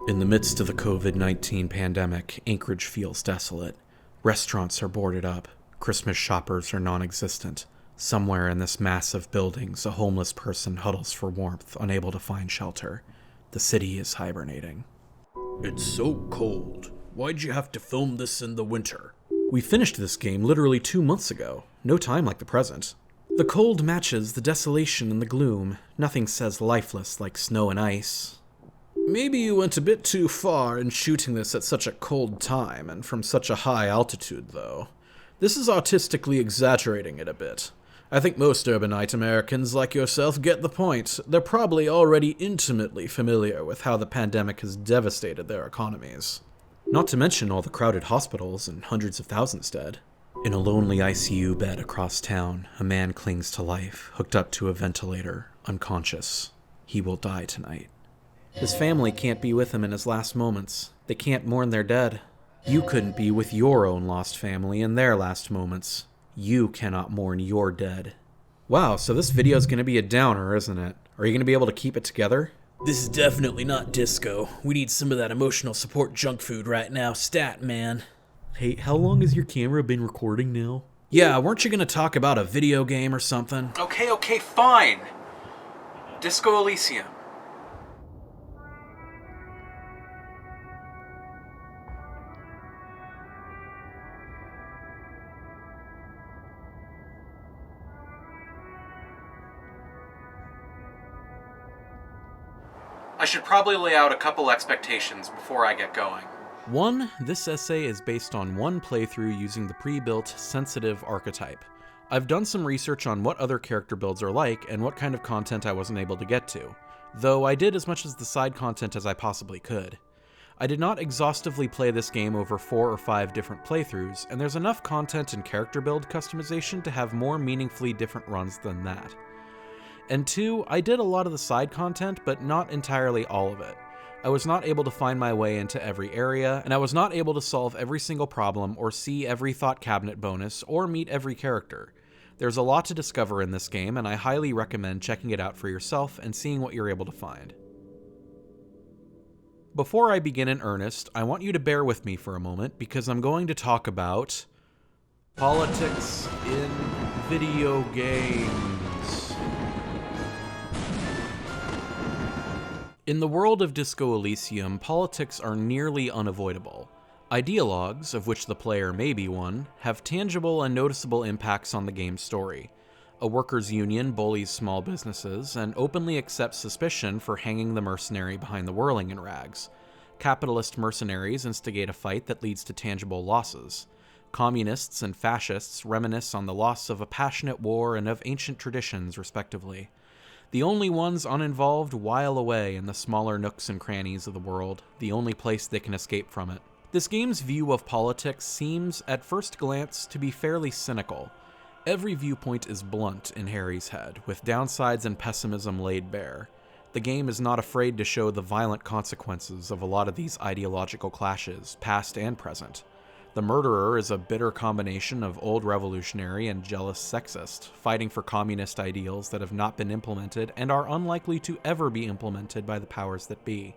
In the midst of the COVID-19 pandemic, Anchorage feels desolate. Restaurants are boarded up. Christmas shoppers are non-existent. Somewhere in this mass of buildings, a homeless person huddles for warmth, unable to find shelter. The city is hibernating. It's so cold. Why'd you have to film this in the winter? We finished this game literally 2 months ago. No time like the present. The cold matches the desolation and the gloom. Nothing says lifeless like snow and ice. Maybe you went a bit too far in shooting this at such a cold time and from such a high altitude, though. This is artistically exaggerating it a bit. I think most urbanite Americans like yourself get the point. They're probably already intimately familiar with how the pandemic has devastated their economies. Not to mention all the crowded hospitals and hundreds of thousands dead. In a lonely ICU bed across town, a man clings to life, hooked up to a ventilator, unconscious. He will die tonight. His family can't be with him in his last moments. They can't mourn their dead. You couldn't be with your own lost family in their last moments. You cannot mourn your dead. Wow, so this video is going to be a downer, isn't it? Are you going to be able to keep it together? This is definitely not disco. We need some of that emotional support junk food right now, stat man. Hey, how long has your camera been recording now? Yeah, weren't you going to talk about a video game or something? Okay, fine. Disco Elysium. I should probably lay out a couple expectations before I get going. 1. This essay is based on one playthrough using the pre-built sensitive archetype. I've done some research on what other character builds are like and what kind of content I wasn't able to get to, though I did as much as the side content as I possibly could. I did not exhaustively play this game over 4 or 5 different playthroughs, and there's enough content and character build customization to have more meaningfully different runs than that. And 2, I did a lot of the side content, but not entirely all of it. I was not able to find my way into every area, and I was not able to solve every single problem or see every thought cabinet bonus or meet every character. There's a lot to discover in this game, and I highly recommend checking it out for yourself and seeing what you're able to find. Before I begin in earnest, I want you to bear with me for a moment because I'm going to talk about politics in video games. In the world of Disco Elysium, politics are nearly unavoidable. Ideologues, of which the player may be one, have tangible and noticeable impacts on the game's story. A workers' union bullies small businesses and openly accepts suspicion for hanging the mercenary behind the whirling in rags. Capitalist mercenaries instigate a fight that leads to tangible losses. Communists and fascists reminisce on the loss of a passionate war and of ancient traditions, respectively. The only ones uninvolved while away in the smaller nooks and crannies of the world, the only place they can escape from it. This game's view of politics seems, at first glance, to be fairly cynical. Every viewpoint is blunt in Harry's head, with downsides and pessimism laid bare. The game is not afraid to show the violent consequences of a lot of these ideological clashes, past and present. The murderer is a bitter combination of old revolutionary and jealous sexist, fighting for communist ideals that have not been implemented and are unlikely to ever be implemented by the powers that be.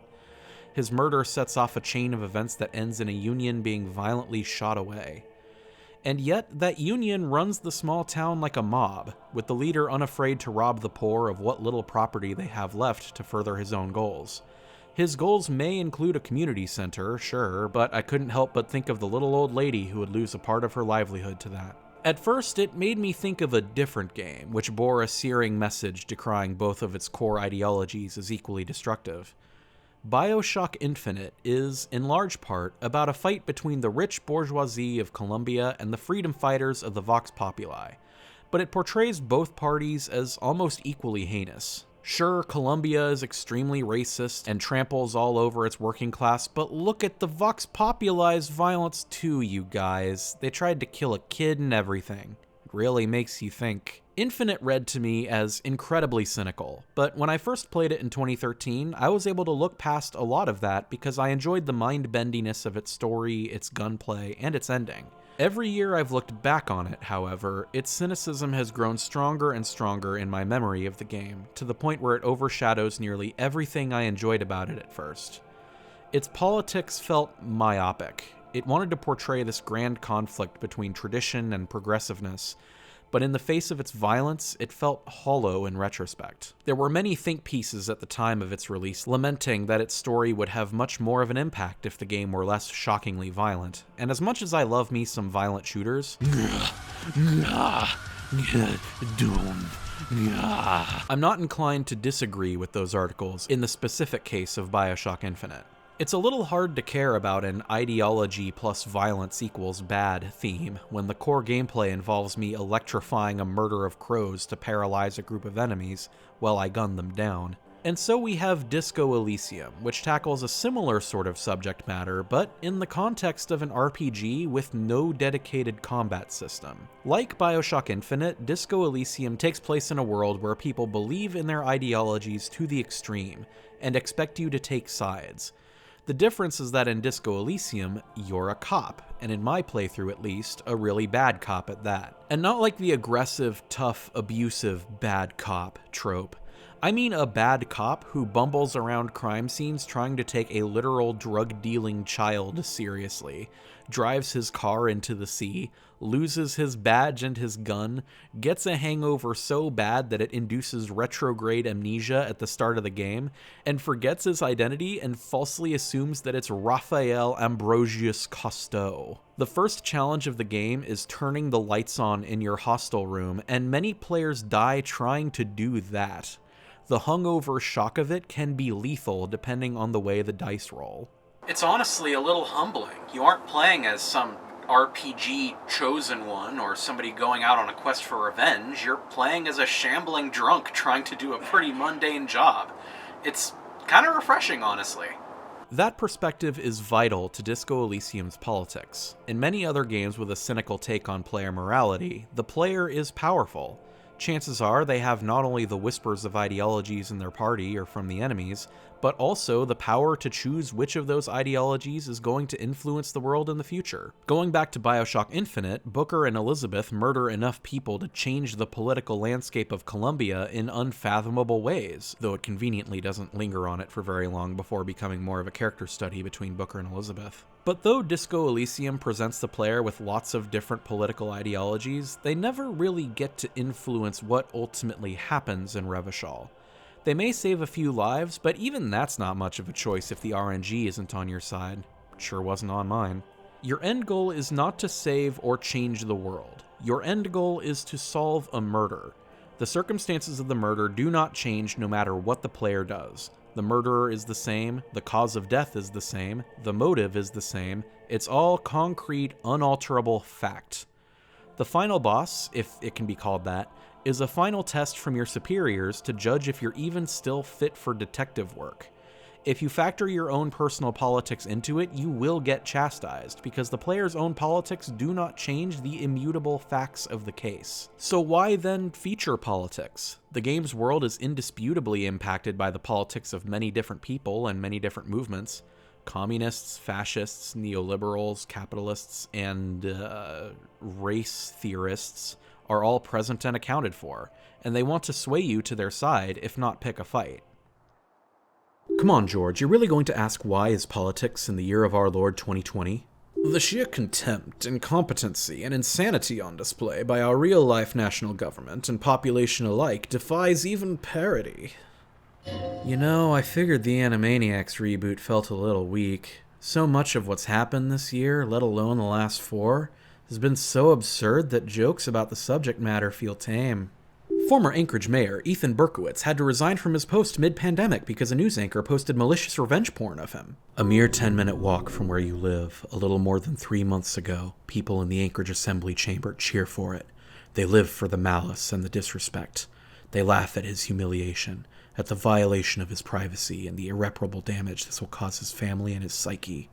His murder sets off a chain of events that ends in a union being violently shot away. And yet, that union runs the small town like a mob, with the leader unafraid to rob the poor of what little property they have left to further his own goals. His goals may include a community center, sure, but I couldn't help but think of the little old lady who would lose a part of her livelihood to that. At first, it made me think of a different game, which bore a searing message decrying both of its core ideologies as equally destructive. BioShock Infinite is, in large part, about a fight between the rich bourgeoisie of Columbia and the freedom fighters of the Vox Populi, but it portrays both parties as almost equally heinous. Sure, Columbia is extremely racist and tramples all over its working class, but look at the Vox Populi's violence too, you guys. They tried to kill a kid and everything. It really makes you think. Infinite read to me as incredibly cynical, but when I first played it in 2013, I was able to look past a lot of that because I enjoyed the mind-bendiness of its story, its gunplay, and its ending. Every year I've looked back on it, however, its cynicism has grown stronger and stronger in my memory of the game, to the point where it overshadows nearly everything I enjoyed about it at first. Its politics felt myopic. It wanted to portray this grand conflict between tradition and progressiveness, but in the face of its violence, it felt hollow in retrospect. There were many think pieces at the time of its release lamenting that its story would have much more of an impact if the game were less shockingly violent. And as much as I love me some violent shooters, I'm not inclined to disagree with those articles in the specific case of BioShock Infinite. It's a little hard to care about an ideology plus violence equals bad theme when the core gameplay involves me electrifying a murder of crows to paralyze a group of enemies while I gun them down. And so we have Disco Elysium, which tackles a similar sort of subject matter, but in the context of an RPG with no dedicated combat system. Like BioShock Infinite, Disco Elysium takes place in a world where people believe in their ideologies to the extreme and expect you to take sides. The difference is that in Disco Elysium, you're a cop, and in my playthrough at least, a really bad cop at that. And not like the aggressive, tough, abusive, bad cop trope. I mean a bad cop who bumbles around crime scenes trying to take a literal drug-dealing child seriously, drives his car into the sea, loses his badge and his gun, gets a hangover so bad that it induces retrograde amnesia at the start of the game, and forgets his identity and falsely assumes that it's Raphael Ambrosius Cousteau. The first challenge of the game is turning the lights on in your hostel room, and many players die trying to do that. The hungover shock of it can be lethal depending on the way the dice roll. It's honestly a little humbling. You aren't playing as some RPG chosen one or somebody going out on a quest for revenge. You're playing as a shambling drunk trying to do a pretty mundane job. It's kind of refreshing, honestly. That perspective is vital to Disco Elysium's politics. In many other games with a cynical take on player morality, the player is powerful. Chances are they have not only the whispers of ideologies in their party or from the enemies, but also the power to choose which of those ideologies is going to influence the world in the future. Going back to BioShock Infinite, Booker and Elizabeth murder enough people to change the political landscape of Columbia in unfathomable ways, though it conveniently doesn't linger on it for very long before becoming more of a character study between Booker and Elizabeth. But though Disco Elysium presents the player with lots of different political ideologies, they never really get to influence what ultimately happens in Revachol. They may save a few lives, but even that's not much of a choice if the RNG isn't on your side. It sure wasn't on mine. Your end goal is not to save or change the world. Your end goal is to solve a murder. The circumstances of the murder do not change no matter what the player does. The murderer is the same, the cause of death is the same, the motive is the same. It's all concrete, unalterable fact. The final boss, if it can be called that, is a final test from your superiors to judge if you're even still fit for detective work. If you factor your own personal politics into it, you will get chastised, because the player's own politics do not change the immutable facts of the case. So why then feature politics? The game's world is indisputably impacted by the politics of many different people and many different movements. Communists, fascists, neoliberals, capitalists, and race theorists are all present and accounted for, and they want to sway you to their side, if not pick a fight. Come on, George, you're really going to ask why is politics in the year of our Lord 2020? The sheer contempt, incompetency, and insanity on display by our real-life national government and population alike defies even parody. You know, I figured the Animaniacs reboot felt a little weak. So much of what's happened this year, let alone the last 4, has been so absurd that jokes about the subject matter feel tame. Former Anchorage Mayor Ethan Berkowitz had to resign from his post mid-pandemic because a news anchor posted malicious revenge porn of him. A mere 10-minute walk from where you live, a little more than 3 months ago, people in the Anchorage Assembly Chamber cheer for it. They live for the malice and the disrespect. They laugh at his humiliation, at the violation of his privacy and the irreparable damage this will cause his family and his psyche.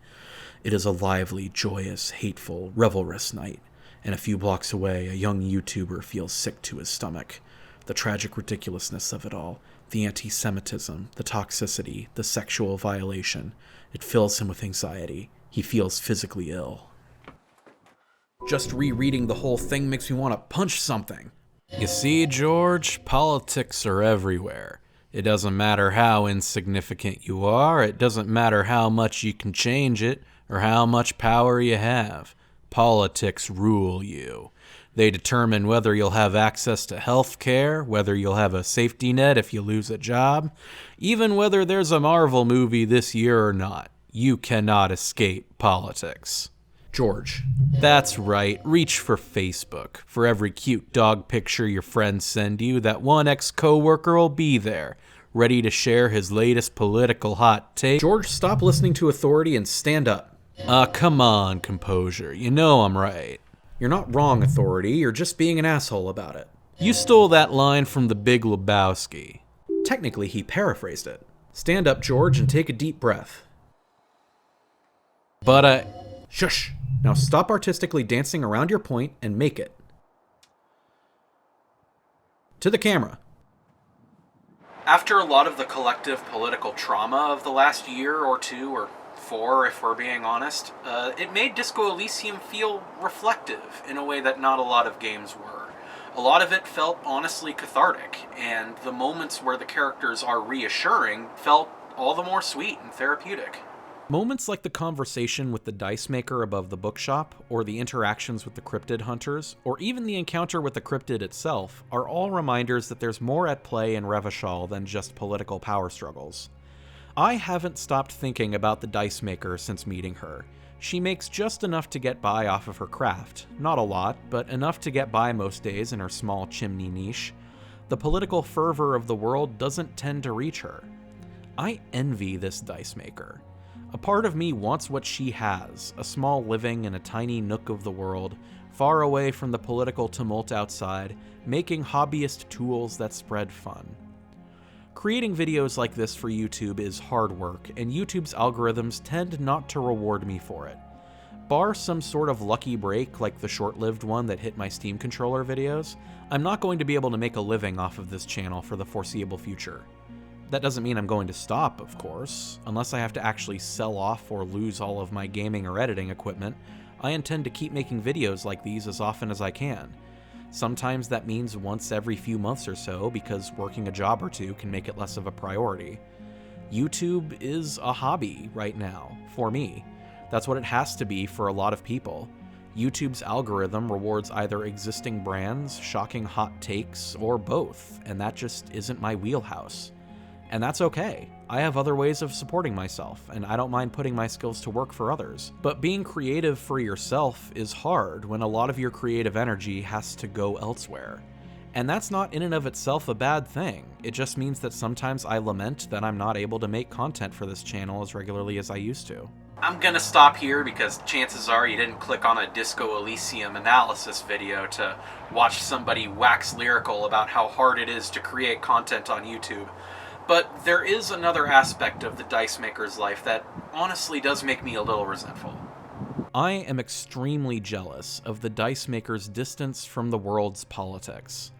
It is a lively, joyous, hateful, revelrous night, and a few blocks away, a young YouTuber feels sick to his stomach. The tragic ridiculousness of it all, the anti-Semitism, the toxicity, the sexual violation, it fills him with anxiety. He feels physically ill. Just rereading the whole thing makes me want to punch something. You see, George, politics are everywhere. It doesn't matter how insignificant you are, it doesn't matter how much you can change it, or how much power you have. Politics rule you. They determine whether you'll have access to health care, whether you'll have a safety net if you lose a job, even whether there's a Marvel movie this year or not. You cannot escape politics. George. That's right, reach for Facebook. For every cute dog picture your friends send you, that one ex-coworker will be there, ready to share his latest political hot take. George, stop listening to authority and stand up. Come on, composure. You know I'm right. You're not wrong, authority. You're just being an asshole about it. You stole that line from The Big Lebowski. Technically, he paraphrased it. Stand up, George, and take a deep breath. But Shush! Now stop artistically dancing around your point and make it. To the camera. After a lot of the collective political trauma of the last year or two, or 4 if we're being honest, it made Disco Elysium feel reflective in a way that not a lot of games were. A lot of it felt honestly cathartic, and the moments where the characters are reassuring felt all the more sweet and therapeutic. Moments like the conversation with the dice maker above the bookshop, or the interactions with the cryptid hunters, or even the encounter with the cryptid itself, are all reminders that there's more at play in Revachol than just political power struggles. I haven't stopped thinking about the dice maker since meeting her. She makes just enough to get by off of her craft. Not a lot, but enough to get by most days in her small chimney niche. The political fervor of the world doesn't tend to reach her. I envy this dice maker. A part of me wants what she has, a small living in a tiny nook of the world, far away from the political tumult outside, making hobbyist tools that spread fun. Creating videos like this for YouTube is hard work, and YouTube's algorithms tend not to reward me for it. Bar some sort of lucky break like the short-lived one that hit my Steam controller videos, I'm not going to be able to make a living off of this channel for the foreseeable future. That doesn't mean I'm going to stop, of course. Unless I have to actually sell off or lose all of my gaming or editing equipment, I intend to keep making videos like these as often as I can. Sometimes that means once every few months or so, because working a job or two can make it less of a priority. YouTube is a hobby right now, for me. That's what it has to be for a lot of people. YouTube's algorithm rewards either existing brands, shocking hot takes, or both, and that just isn't my wheelhouse. And that's okay. I have other ways of supporting myself, and I don't mind putting my skills to work for others. But being creative for yourself is hard when a lot of your creative energy has to go elsewhere. And that's not in and of itself a bad thing. It just means that sometimes I lament that I'm not able to make content for this channel as regularly as I used to. I'm gonna stop here because chances are you didn't click on a Disco Elysium analysis video to watch somebody wax lyrical about how hard it is to create content on YouTube. But there is another aspect of the dice maker's life that honestly does make me a little resentful. I am extremely jealous of the dice maker's distance from the world's politics.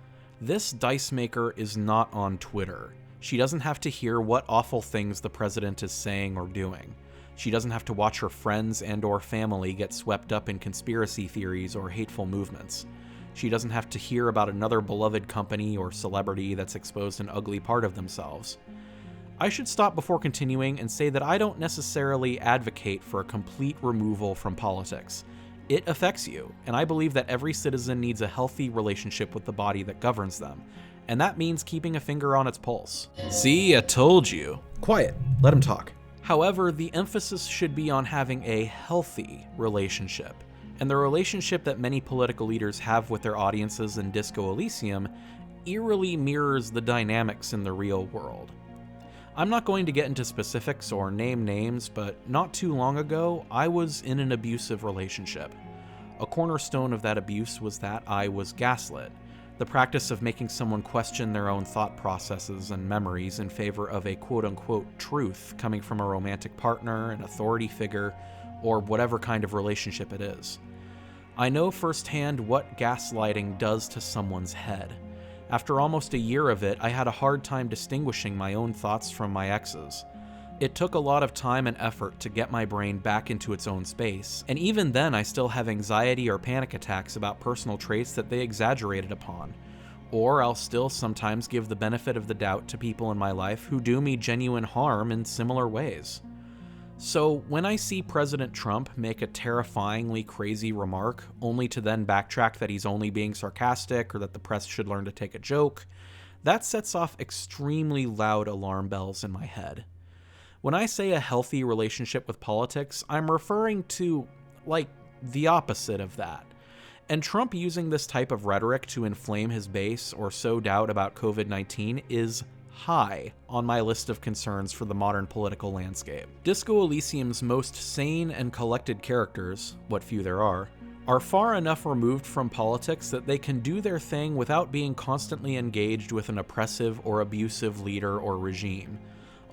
This dice maker is not on Twitter. She doesn't have to hear what awful things the president is saying or doing. She doesn't have to watch her friends and/or family get swept up in conspiracy theories or hateful movements. She doesn't have to hear about another beloved company or celebrity that's exposed an ugly part of themselves. I should stop before continuing and say that I don't necessarily advocate for a complete removal from politics. It affects you, and I believe that every citizen needs a healthy relationship with the body that governs them, and that means keeping a finger on its pulse. See, I told you. Quiet. Let him talk. However, the emphasis should be on having a healthy relationship. And the relationship that many political leaders have with their audiences in Disco Elysium eerily mirrors the dynamics in the real world. I'm not going to get into specifics or name names, but not too long ago, I was in an abusive relationship. A cornerstone of that abuse was that I was gaslit, the practice of making someone question their own thought processes and memories in favor of a quote-unquote truth coming from a romantic partner, an authority figure, or whatever kind of relationship it is. I know firsthand what gaslighting does to someone's head. After almost a year of it, I had a hard time distinguishing my own thoughts from my ex's. It took a lot of time and effort to get my brain back into its own space, and even then I still have anxiety or panic attacks about personal traits that they exaggerated upon, or I'll still sometimes give the benefit of the doubt to people in my life who do me genuine harm in similar ways. So when I see President Trump make a terrifyingly crazy remark, only to then backtrack that he's only being sarcastic or that the press should learn to take a joke, that sets off extremely loud alarm bells in my head. When I say a healthy relationship with politics, I'm referring to, the opposite of that. And Trump using this type of rhetoric to inflame his base or sow doubt about COVID-19 is high on my list of concerns for the modern political landscape. Disco Elysium's most sane and collected characters, what few there are far enough removed from politics that they can do their thing without being constantly engaged with an oppressive or abusive leader or regime.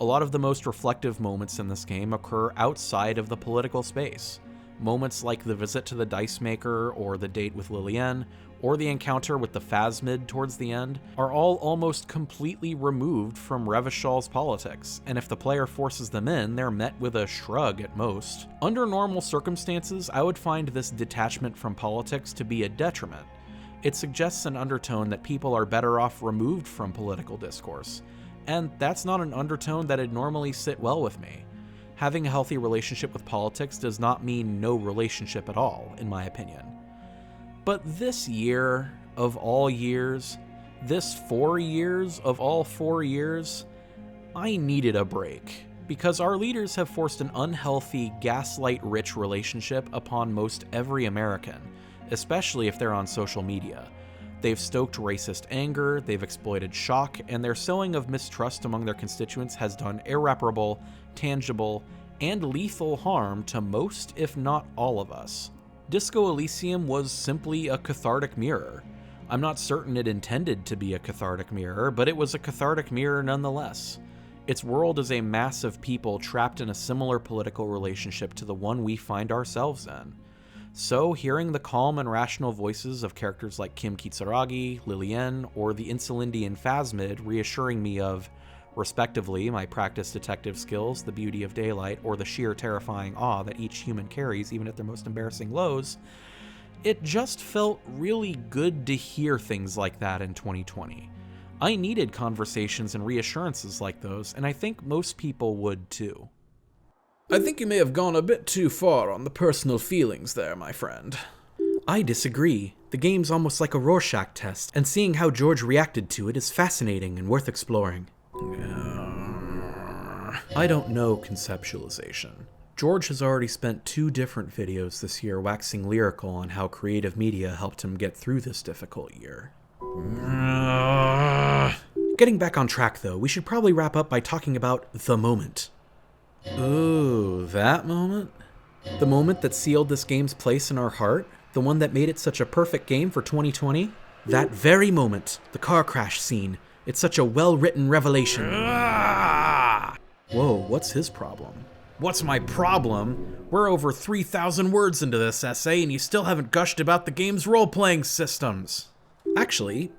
A lot of the most reflective moments in this game occur outside of the political space. Moments like the visit to the Dice Maker, or the date with Lillian, or the encounter with the Phasmid towards the end, are all almost completely removed from Revishal's politics, and if the player forces them in, they're met with a shrug at most. Under normal circumstances, I would find this detachment from politics to be a detriment. It suggests an undertone that people are better off removed from political discourse, and that's not an undertone that'd normally sit well with me. Having a healthy relationship with politics does not mean no relationship at all, in my opinion. But this year of all years, this 4 years of all 4 years, I needed a break, because our leaders have forced an unhealthy, gaslight-rich relationship upon most every American, especially if they're on social media. They've stoked racist anger, they've exploited shock, and their sowing of mistrust among their constituents has done irreparable, tangible, and lethal harm to most, if not all of us. Disco Elysium was simply a cathartic mirror. I'm not certain it intended to be a cathartic mirror, but it was a cathartic mirror nonetheless. Its world is a mass of people trapped in a similar political relationship to the one we find ourselves in. So, hearing the calm and rational voices of characters like Kim Kitsuragi, Lillian, or the Insulindian Phasmid reassuring me of, respectively, my practiced detective skills, the beauty of daylight, or the sheer terrifying awe that each human carries even at their most embarrassing lows, it just felt really good to hear things like that in 2020. I needed conversations and reassurances like those, and I think most people would too. I think you may have gone a bit too far on the personal feelings there, my friend. I disagree. The game's almost like a Rorschach test, and seeing how George reacted to it is fascinating and worth exploring. I don't know conceptualization. George has already spent 2 different videos this year waxing lyrical on how creative media helped him get through this difficult year. Getting back on track though, we should probably wrap up by talking about the moment. Ooh, that moment? The moment that sealed this game's place in our heart? The one that made it such a perfect game for 2020? That very moment, the car crash scene. It's such a well-written revelation. Whoa, what's his problem? What's my problem? We're over 3,000 words into this essay and you still haven't gushed about the game's role-playing systems. Actually,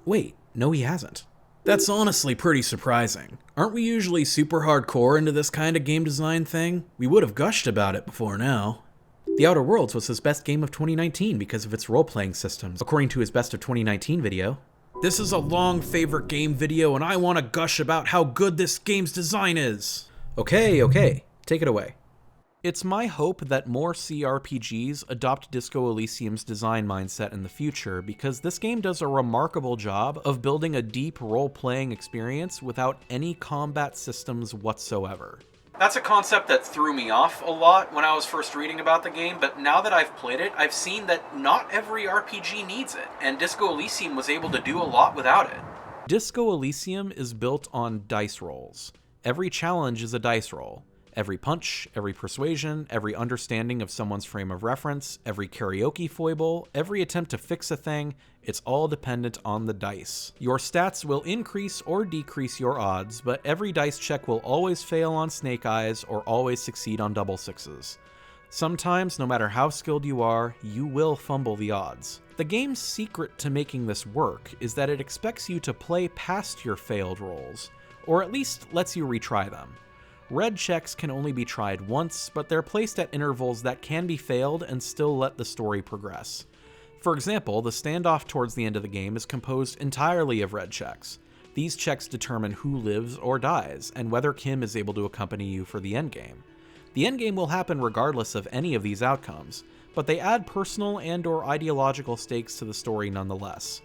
wait, no he hasn't. That's honestly pretty surprising. Aren't we usually super hardcore into this kind of game design thing? We would have gushed about it before now. The Outer Worlds was his best game of 2019 because of its role-playing systems, according to his Best of 2019 video. This is a long favorite game video and I want to gush about how good this game's design is. Okay, take it away. It's my hope that more CRPGs adopt Disco Elysium's design mindset in the future, because this game does a remarkable job of building a deep role-playing experience without any combat systems whatsoever. That's a concept that threw me off a lot when I was first reading about the game, but now that I've played it, I've seen that not every RPG needs it, and Disco Elysium was able to do a lot without it. Disco Elysium is built on dice rolls. Every challenge is a dice roll. Every punch, every persuasion, every understanding of someone's frame of reference, every karaoke foible, every attempt to fix a thing, it's all dependent on the dice. Your stats will increase or decrease your odds, but every dice check will always fail on snake eyes or always succeed on double sixes. Sometimes, no matter how skilled you are, you will fumble the odds. The game's secret to making this work is that it expects you to play past your failed rolls, or at least lets you retry them. Red checks can only be tried once, but they're placed at intervals that can be failed and still let the story progress. For example, the standoff towards the end of the game is composed entirely of red checks. These checks determine who lives or dies, and whether Kim is able to accompany you for the endgame. The endgame will happen regardless of any of these outcomes, but they add personal and/or ideological stakes to the story nonetheless.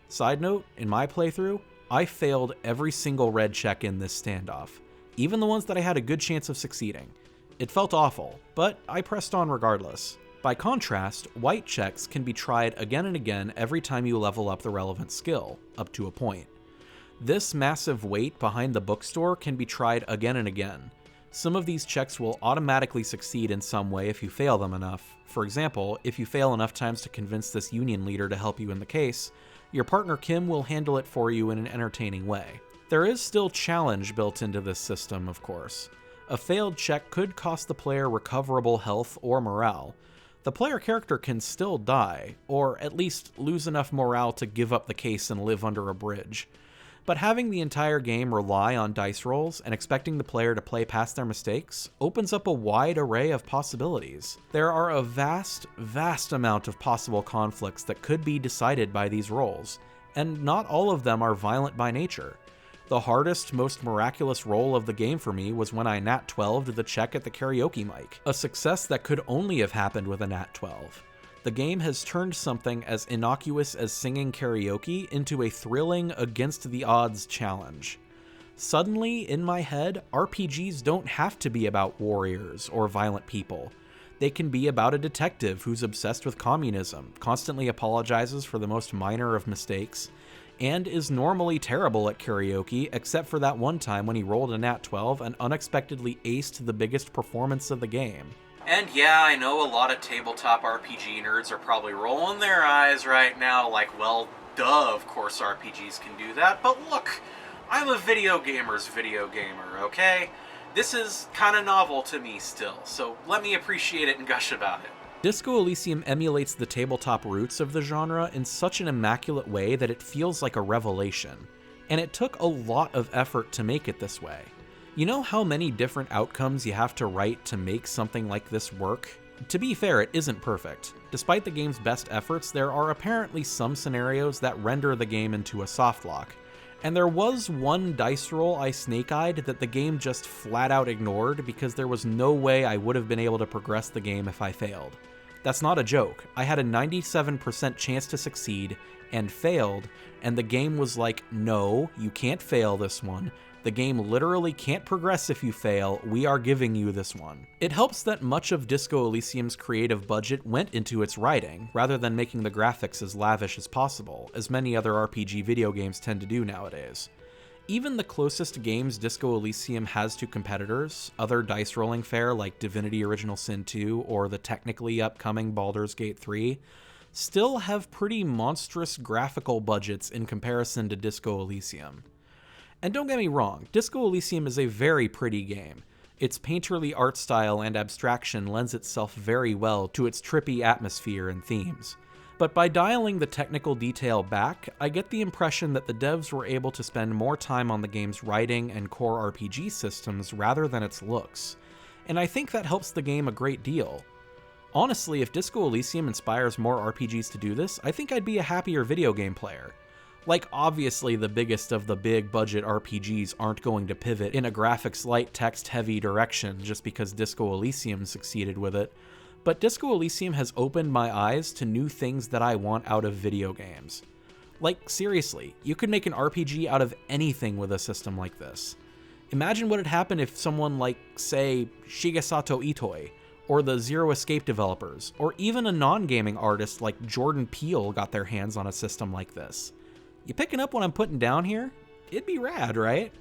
Side note, in my playthrough, I failed every single red check in this standoff, even the ones that I had a good chance of succeeding. It felt awful, but I pressed on regardless. By contrast, white checks can be tried again and again every time you level up the relevant skill, up to a point. This massive weight behind the bookstore can be tried again and again. Some of these checks will automatically succeed in some way if you fail them enough. For example, if you fail enough times to convince this union leader to help you in the case, your partner Kim will handle it for you in an entertaining way. There is still challenge built into this system, of course. A failed check could cost the player recoverable health or morale. The player character can still die, or at least lose enough morale to give up the case and live under a bridge. But having the entire game rely on dice rolls and expecting the player to play past their mistakes opens up a wide array of possibilities. There are a vast amount of possible conflicts that could be decided by these rolls, and not all of them are violent by nature. The hardest, most miraculous roll of the game for me was when I nat 12'd the check at the karaoke mic, a success that could only have happened with a nat 12. The game has turned something as innocuous as singing karaoke into a thrilling, against-the-odds challenge. Suddenly, in my head, RPGs don't have to be about warriors or violent people. They can be about a detective who's obsessed with communism, constantly apologizes for the most minor of mistakes, and is normally terrible at karaoke except for that one time when he rolled a nat 12 and unexpectedly aced the biggest performance of the game. And yeah, I know a lot of tabletop RPG nerds are probably rolling their eyes right now like, well, duh, of course RPGs can do that, but look, I'm a video gamer's video gamer, okay? This is kinda novel to me still, so let me appreciate it and gush about it. Disco Elysium emulates the tabletop roots of the genre in such an immaculate way that it feels like a revelation, and it took a lot of effort to make it this way. You know how many different outcomes you have to write to make something like this work? To be fair, it isn't perfect. Despite the game's best efforts, there are apparently some scenarios that render the game into a softlock. And there was one dice roll I snake-eyed that the game just flat out ignored because there was no way I would have been able to progress the game if I failed. That's not a joke. I had a 97% chance to succeed and failed, and the game was like, no, you can't fail this one. The game literally can't progress if you fail, we are giving you this one. It helps that much of Disco Elysium's creative budget went into its writing, rather than making the graphics as lavish as possible, as many other RPG video games tend to do nowadays. Even the closest games Disco Elysium has to competitors, other dice rolling fare like Divinity Original Sin 2 or the technically upcoming Baldur's Gate 3, still have pretty monstrous graphical budgets in comparison to Disco Elysium. And don't get me wrong, Disco Elysium is a very pretty game. Its painterly art style and abstraction lends itself very well to its trippy atmosphere and themes. But by dialing the technical detail back, I get the impression that the devs were able to spend more time on the game's writing and core RPG systems rather than its looks. And I think that helps the game a great deal. Honestly, if Disco Elysium inspires more RPGs to do this, I think I'd be a happier video game player. Like, obviously the biggest of the big budget RPGs aren't going to pivot in a graphics light, text heavy direction just because Disco Elysium succeeded with it, but Disco Elysium has opened my eyes to new things that I want out of video games. Like, seriously, you could make an RPG out of anything with a system like this. Imagine what would happen if someone like, say, Shigesato Itoi, or the Zero Escape developers, or even a non-gaming artist like Jordan Peele got their hands on a system like this. You picking up what I'm putting down here? It'd be rad, right?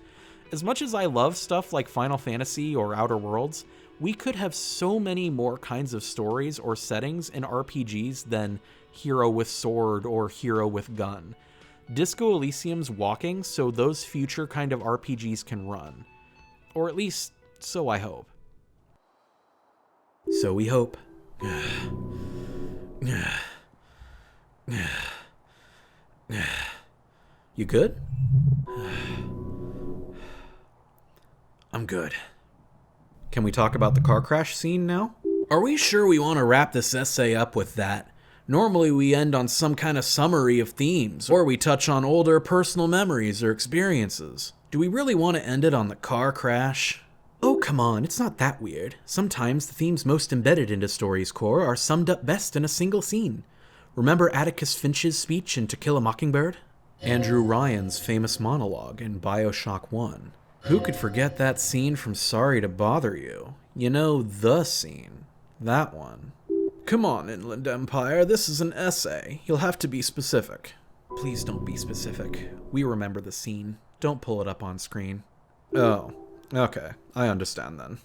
As much as I love stuff like Final Fantasy or Outer Worlds, we could have so many more kinds of stories or settings in RPGs than hero with sword or hero with gun. Disco Elysium's walking so those future kind of RPGs can run. Or at least, so I hope. So we hope. You good? I'm good. Can we talk about the car crash scene now? Are we sure we want to wrap this essay up with that? Normally we end on some kind of summary of themes, or we touch on older personal memories or experiences. Do we really want to end it on the car crash? Oh, come on, it's not that weird. Sometimes the themes most embedded into stories' core are summed up best in a single scene. Remember Atticus Finch's speech in To Kill a Mockingbird? Andrew Ryan's famous monologue in BioShock 1. Who could forget that scene from Sorry to Bother You? You know, the scene. That one. Come on, Inland Empire, this is an essay. You'll have to be specific. Please don't be specific. We remember the scene. Don't pull it up on screen. Oh, okay. I understand then.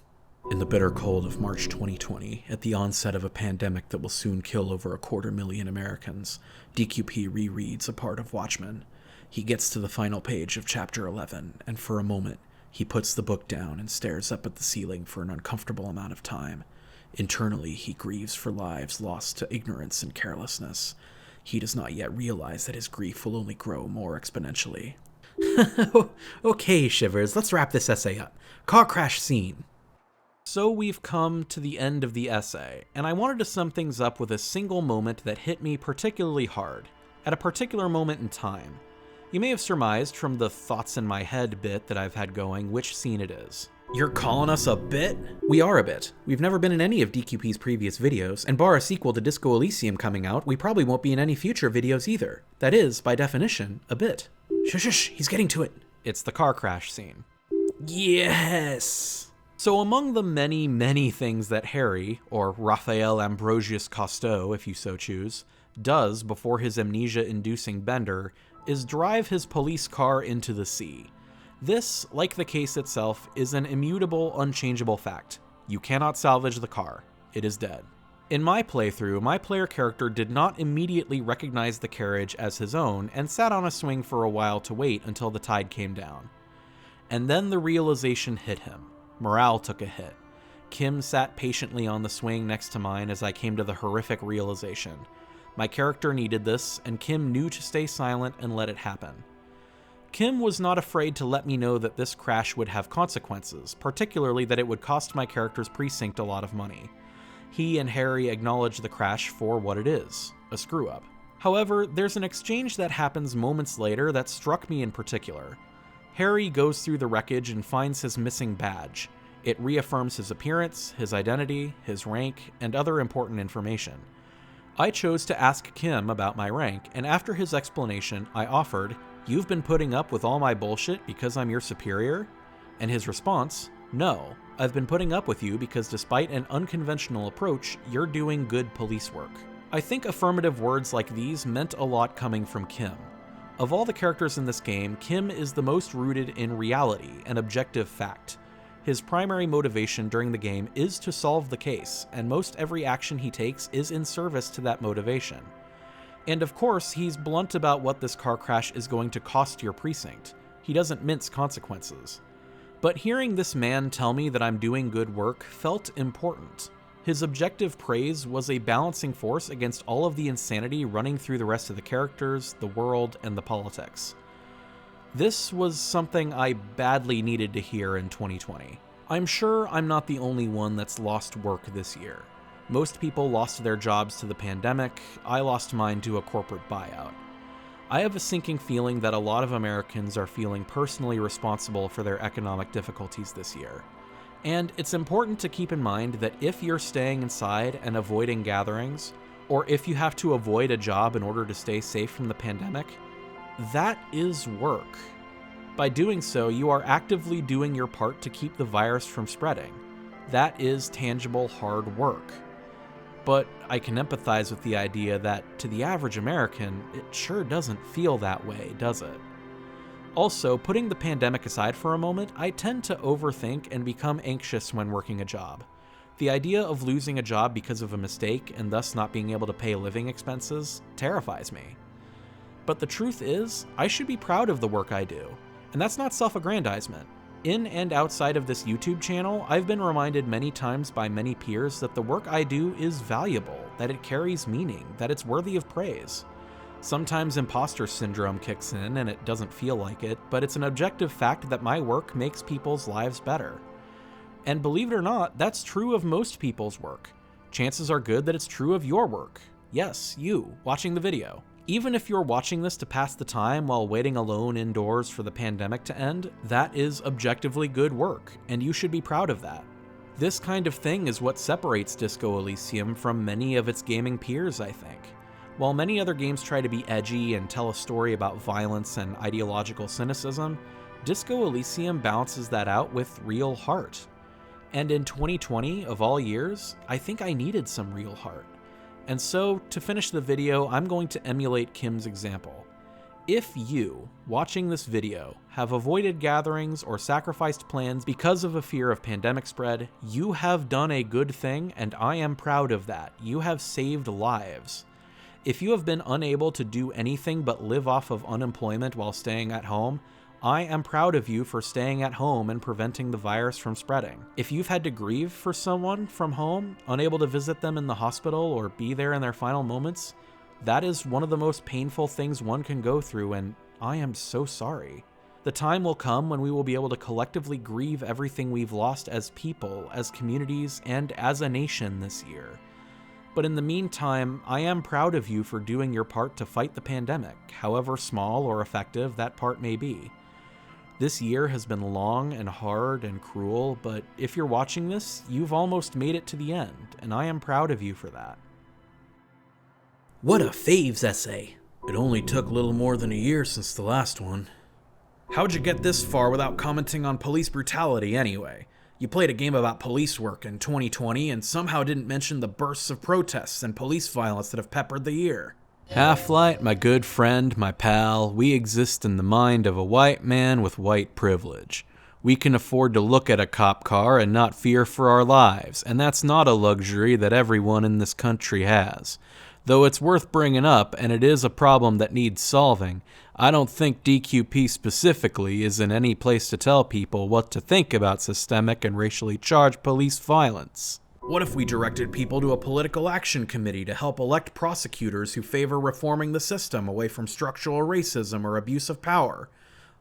In the bitter cold of March 2020, at the onset of a pandemic that will soon kill over 250,000 Americans, DQP rereads a part of Watchmen. He gets to the final page of Chapter 11, and for a moment, he puts the book down and stares up at the ceiling for an uncomfortable amount of time. Internally, he grieves for lives lost to ignorance and carelessness. He does not yet realize that his grief will only grow more exponentially. Okay, Shivers, let's wrap this essay up. Car crash scene. So we've come to the end of the essay, and I wanted to sum things up with a single moment that hit me particularly hard, at a particular moment in time. You may have surmised from the thoughts in my head bit that I've had going which scene it is. You're calling us a bit? We are a bit. We've never been in any of DQP's previous videos, and bar a sequel to Disco Elysium coming out, we probably won't be in any future videos either. That is, by definition, a bit. Shush, he's getting to it. It's the car crash scene. Yes! So among the many, many things that Harry, or Raphael Ambrosius Cousteau if you so choose, does before his amnesia-inducing bender is drive his police car into the sea. This, like the case itself, is an immutable, unchangeable fact. You cannot salvage the car. It is dead. In my playthrough, my player character did not immediately recognize the carriage as his own and sat on a swing for a while to wait until the tide came down. And then the realization hit him. Morale took a hit. Kim sat patiently on the swing next to mine as I came to the horrific realization. My character needed this, and Kim knew to stay silent and let it happen. Kim was not afraid to let me know that this crash would have consequences, particularly that it would cost my character's precinct a lot of money. He and Harry acknowledge the crash for what it is, a screw-up. However, there's an exchange that happens moments later that struck me in particular. Harry goes through the wreckage and finds his missing badge. It reaffirms his appearance, his identity, his rank, and other important information. I chose to ask Kim about my rank, and after his explanation, I offered, "You've been putting up with all my bullshit because I'm your superior?" And his response, "No, I've been putting up with you because despite an unconventional approach, you're doing good police work." I think affirmative words like these meant a lot coming from Kim. Of all the characters in this game, Kim is the most rooted in reality and objective fact. His primary motivation during the game is to solve the case, and most every action he takes is in service to that motivation. And of course, he's blunt about what this car crash is going to cost your precinct. He doesn't mince consequences. But hearing this man tell me that I'm doing good work felt important. His objective praise was a balancing force against all of the insanity running through the rest of the characters, the world, and the politics. This was something I badly needed to hear in 2020. I'm sure I'm not the only one that's lost work this year. Most people lost their jobs to the pandemic. I lost mine to a corporate buyout. I have a sinking feeling that a lot of Americans are feeling personally responsible for their economic difficulties this year. And it's important to keep in mind that if you're staying inside and avoiding gatherings, or if you have to avoid a job in order to stay safe from the pandemic, that is work. By doing so, you are actively doing your part to keep the virus from spreading. That is tangible hard work. But I can empathize with the idea that, to the average American, it sure doesn't feel that way, does it? Also, putting the pandemic aside for a moment, I tend to overthink and become anxious when working a job. The idea of losing a job because of a mistake and thus not being able to pay living expenses terrifies me. But the truth is, I should be proud of the work I do. And that's not self-aggrandizement. In and outside of this YouTube channel, I've been reminded many times by many peers that the work I do is valuable, that it carries meaning, that it's worthy of praise. Sometimes imposter syndrome kicks in and it doesn't feel like it, but it's an objective fact that my work makes people's lives better. And believe it or not, that's true of most people's work. Chances are good that it's true of your work. Yes, you, watching the video. Even if you're watching this to pass the time while waiting alone indoors for the pandemic to end, that is objectively good work, and you should be proud of that. This kind of thing is what separates Disco Elysium from many of its gaming peers, I think. While many other games try to be edgy and tell a story about violence and ideological cynicism, Disco Elysium balances that out with real heart. And in 2020, of all years, I think I needed some real heart. And so, to finish the video, I'm going to emulate Kim's example. If you, watching this video, have avoided gatherings or sacrificed plans because of a fear of pandemic spread, you have done a good thing, and I am proud of that. You have saved lives. If you have been unable to do anything but live off of unemployment while staying at home, I am proud of you for staying at home and preventing the virus from spreading. If you've had to grieve for someone from home, unable to visit them in the hospital or be there in their final moments, that is one of the most painful things one can go through, and I am so sorry. The time will come when we will be able to collectively grieve everything we've lost as people, as communities, and as a nation this year. But in the meantime, I am proud of you for doing your part to fight the pandemic, however small or effective that part may be. This year has been long and hard and cruel, but if you're watching this, you've almost made it to the end, and I am proud of you for that. What a faves essay. It only took little more than a year since the last one. How'd you get this far without commenting on police brutality anyway? You played a game about police work in 2020 and somehow didn't mention the bursts of protests and police violence that have peppered the year. Half-Light, my good friend, my pal, we exist in the mind of a white man with white privilege. We can afford to look at a cop car and not fear for our lives, and that's not a luxury that everyone in this country has. Though it's worth bringing up, and it is a problem that needs solving, I don't think DQP specifically is in any place to tell people what to think about systemic and racially charged police violence. What if we directed people to a political action committee to help elect prosecutors who favor reforming the system away from structural racism or abuse of power?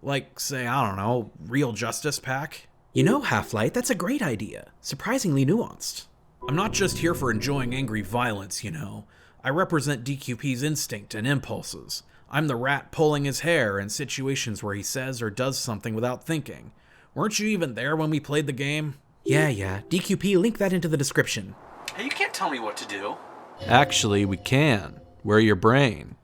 Like, say, I don't know, Real Justice PAC? You know, Half-Light, that's a great idea. Surprisingly nuanced. I'm not just here for enjoying angry violence, you know. I represent DQP's instinct and impulses. I'm the rat pulling his hair in situations where he says or does something without thinking. Weren't you even there when we played the game? Yeah. DQP, link that into the description. Hey, you can't tell me what to do. Actually, we can. We're your brain.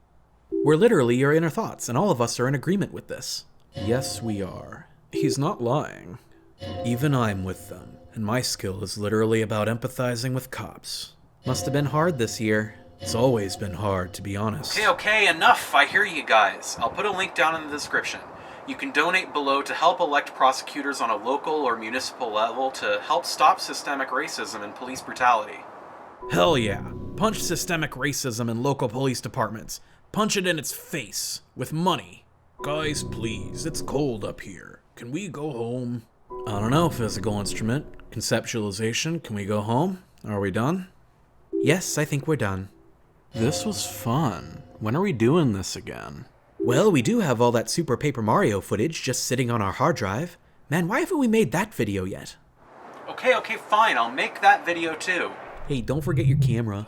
We're literally your inner thoughts, and all of us are in agreement with this. Yes, we are. He's not lying. Even I'm with them, and my skill is literally about empathizing with cops. Must have been hard this year. It's always been hard, to be honest. Okay, enough. I hear you guys. I'll put a link down in the description. You can donate below to help elect prosecutors on a local or municipal level to help stop systemic racism and police brutality. Hell yeah. Punch systemic racism in local police departments. Punch it in its face. With money. Guys, please. It's cold up here. Can we go home? I don't know, physical instrument. Conceptualization. Can we go home? Are we done? Yes, I think we're done. This was fun. When are we doing this again? Well, we do have all that Super Paper Mario footage just sitting on our hard drive. Man, why haven't we made that video yet? Okay, fine. I'll make that video too. Hey, don't forget your camera.